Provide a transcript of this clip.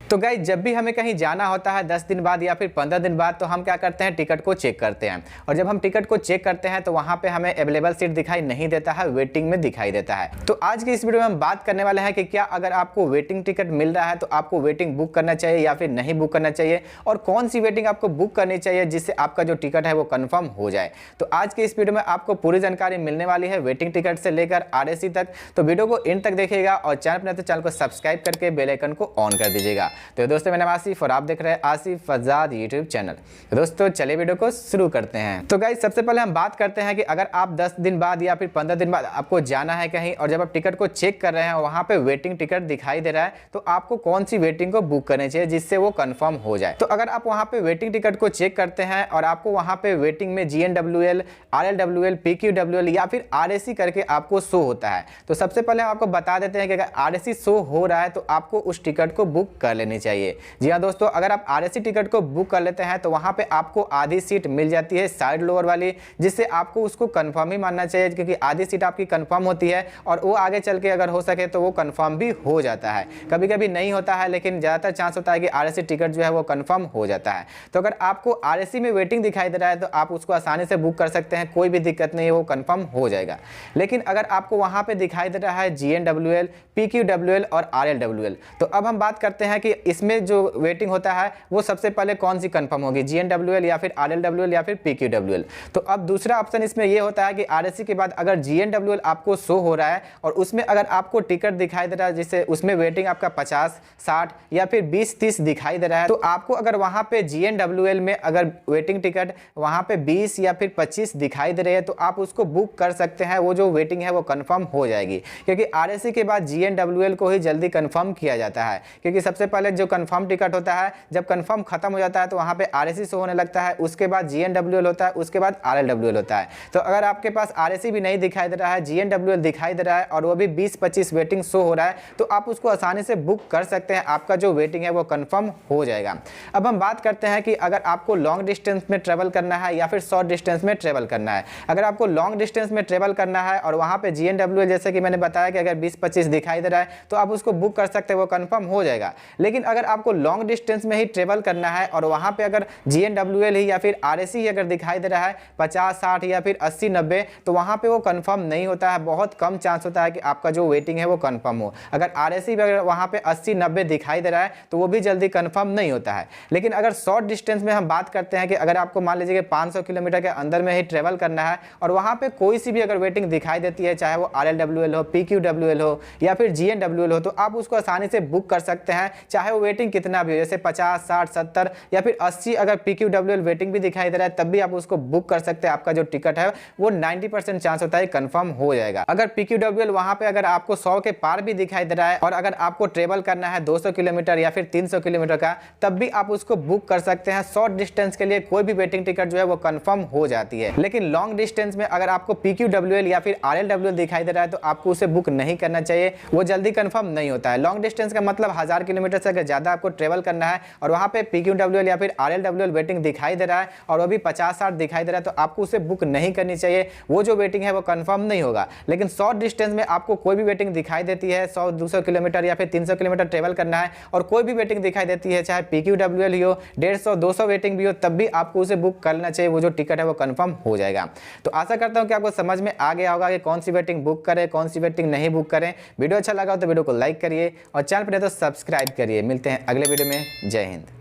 तो गाइस जब भी हमें कहीं जाना होता है 10 दिन बाद या फिर 15 दिन बाद, तो हम क्या करते हैं, टिकट को चेक करते हैं। और जब हम टिकट को चेक करते हैं तो वहाँ पे हमें अवेलेबल सीट दिखाई नहीं देता है, वेटिंग में दिखाई देता है। तो आज की इस वीडियो में हम बात करने वाले हैं कि क्या अगर आपको वेटिंग टिकट मिल रहा है तो आपको वेटिंग बुक करना चाहिए या फिर नहीं बुक करना चाहिए, और कौन सी वेटिंग आपको बुक करनी चाहिए जिससे आपका जो टिकट है वो कन्फर्म हो जाए। तो आज की इस वीडियो में आपको पूरी जानकारी मिलने वाली है वेटिंग टिकट से लेकर RAC तक। तो वीडियो को एंड तक देखिएगा और चैनल पर तो चैनल को सब्सक्राइब करके बेल आइकन को ऑन कर दीजिएगा। तो दोस्तों मेरा आसिफ और आप देख रहे हैं आसिफ आजाद यूट्यूब चैनल। तो दोस्तों चलिए वीडियो को शुरू करते हैं। तो गाइस सबसे पहले हम बात करते हैं कि अगर आप 10 दिन बाद या फिर 15 दिन बाद आपको जाना है कहीं, और जब आप टिकट को चेक कर रहे हैं वहां पे वेटिंग टिकट दिखाई दे रहा है, तो आपको कौन सी वेटिंग को बुक करनी चाहिए जिससे वो कंफर्म हो जाए। तो अगर आप वहां पे वेटिंग टिकट को चेक करते हैं और आपको वहां पे वेटिंग में GNWL, RLWL, PQWL या फिर RAC करके आपको शो होता है, तो सबसे पहले आपको बता देते हैं कि अगर RAC शो हो रहा है तो आपको उस टिकट को बुक कर लेनी चाहिए। जी हाँ दोस्तों, अगर आप RAC टिकट को बुक कर लेते हैं तो वहां पे आपको आधी सीट मिल जाती है साइड लोअर वाली, जिससे आपको उसको कंफर्म ही मानना चाहिए, क्योंकि आधी सीट आपकी कंफर्म होती है और वो आगे चल के अगर हो सके तो वो कंफर्म भी हो जाता है। कभी कभी नहीं होता है, लेकिन ज़्यादातर चांस होता है कि RAC टिकट जो है वो कंफर्म हो जाता है। तो अगर आपको RAC में वेटिंग दिखाई दे रहा है तो आप उसको आसानी से बुक कर सकते हैं, कोई भी दिक्कत नहीं है, वो कंफर्म हो जाएगा। लेकिन अगर आपको वहां पे दिखाई दे रहा है GNWL, PQWL और RLWL, तो अब हम बात करते हैं कि इसमें जो वेटिंग होता है वो सबसे पहले कौन सी कंफर्म होगी, GNWL या फिर RLWL या फिर PQWL। तो अब दूसरा ऑप्शन इसमें ये होता है कि RAC के बाद अगर GNWL आपको शो हो रहा है और उसमें अगर आपको टिकट दिखाई दे रहा है जिससे उसमें वेटिंग आपका 50, 60 या फिर 20, 30 दिखाई दे रहा है, तो आपको अगर वहां पे GNWL में अगर वेटिंग टिकट वहां पे 20 या फिर 25 दिखाई दे रही है तो आप उसको बुक कर सकते हैं, वो जो वेटिंग है वो कंफर्म हो जाएगी। क्योंकि RAC के बाद GNWL को ही जल्दी कंफर्म किया जाता है, क्योंकि सबसे पहले जो कंफर्म टिकट होता है जब कंफर्म खत्म हो जाता है तो वहां पे RAC शो होने लगता है, उसके बाद GNWL होता है, उसके बाद RLWL होता है। तो अगर आपके पास RAC भी नहीं दिखाई दे रहा है, GNWL दिखाई दे रहा है और वो भी 20-25 वेटिंग शो हो रहा है, तो आप उसको आसानी से बुक कर सकते हैं, आपका जो वेटिंग है वो कंफर्म हो जाएगा। अब हम बात करते हैं कि अगर आपको लॉन्ग डिस्टेंस में ट्रेवल करना है या फिर शॉर्ट डिस्टेंस में ट्रेवल करना है। अगर आपको लॉन्ग डिस्टेंस में ट्रेवल करना है और वहां पे GNWL जैसे कि मैंने बताया कि अगर 20-25 दिखाई दे रहा है तो आप उसको बुक कर सकते हैं, वो कंफर्म हो जाएगा। लेकिन अगर आपको लॉन्ग डिस्टेंस में ही ट्रेवल करना है और वहां पे अगर GNWL ही या फिर RAC ही अगर दिखाई दे रहा है 50, 60 या फिर 80, 90, तो वहां पे वो कंफर्म नहीं होता है, बहुत कम चांस होता है कि आपका जो वेटिंग है वो कंफर्म हो। अगर RAC भी अगर वहां पे 80, 90 दिखाई दे रहा है तो वो भी जल्दी कंफर्म नहीं होता है। लेकिन अगर शॉर्ट डिस्टेंस में हम बात करते हैं कि अगर आपको मान लीजिए कि 500 किलोमीटर के अंदर में ही ट्रेवल करना है और वहां पे कोई सी भी अगर वेटिंग दिखाई देती है, चाहे वो RLWL हो, PQWL हो या फिर GNWL हो, तो आप उसको आसानी से बुक कर सकते हैं, चाहे वो वेटिंग कितना भी हो, जैसे 50, 60, 70 या फिर 80 अगर PQWL वेटिंग भी दिखाई दे रहा है तब भी आप उसको बुक कर सकते हैं। आपका जो टिकट है वो 90% चांस होता है कंफर्म हो जाएगा। अगर PQWL वहां पे अगर आपको 100 के पार भी दिखाई दे रहा है और अगर आपको ट्रेवल करना है 200 किलोमीटर या फिर 300 किलोमीटर का, तब भी आप उसको बुक कर सकते हैं। शॉर्ट डिस्टेंस के लिए कोई भी वेटिंग टिकट जो है वो कंफर्म हो जाती है। लेकिन लॉन्ग डिस्टेंस में अगर आपको PQWL या फिर RLWL दिखाई दे रहा है तो आपको उसे बुक नहीं करना चाहिए, वो जल्दी कंफर्म नहीं होता है। लॉन्ग डिस्टेंस का मतलब 1000 किलोमीटर से अगर ज्यादा आपको ट्रेवल करना है और वहां पे PQWL या फिर RLWL वेटिंग दिखाई दे रहा है और वो भी 50, 60 दिखाई दे रहा है तो आपको उसे बुक नहीं करनी चाहिए, वो जो वेटिंग है वो कंफर्म नहीं होगा। लेकिन शॉर्ट डिस्टेंस में आपको कोई भी वेटिंग दिखाई देती है, 100, 200 किलोमीटर या फिर 300 किलोमीटर ट्रेवल करना है और कोई भी वेटिंग दिखाई देती है, चाहे PQWL ही हो, 150, 200 वेटिंग भी हो, तब भी आपको उसे बुक करना चाहिए, वो जो टिकट है वो कंफर्म हो जाएगा। तो आशा करता हूं कि आपको समझ में आ गया होगा कि कौन सी वेटिंग बुक करें, कौन सी वेटिंग नहीं बुक करें। वीडियो अच्छा लगा तो वीडियो को लाइक करिए और चैनल पर तो सब्सक्राइब करिए। मिलते हैं अगले वीडियो में। जय हिंद।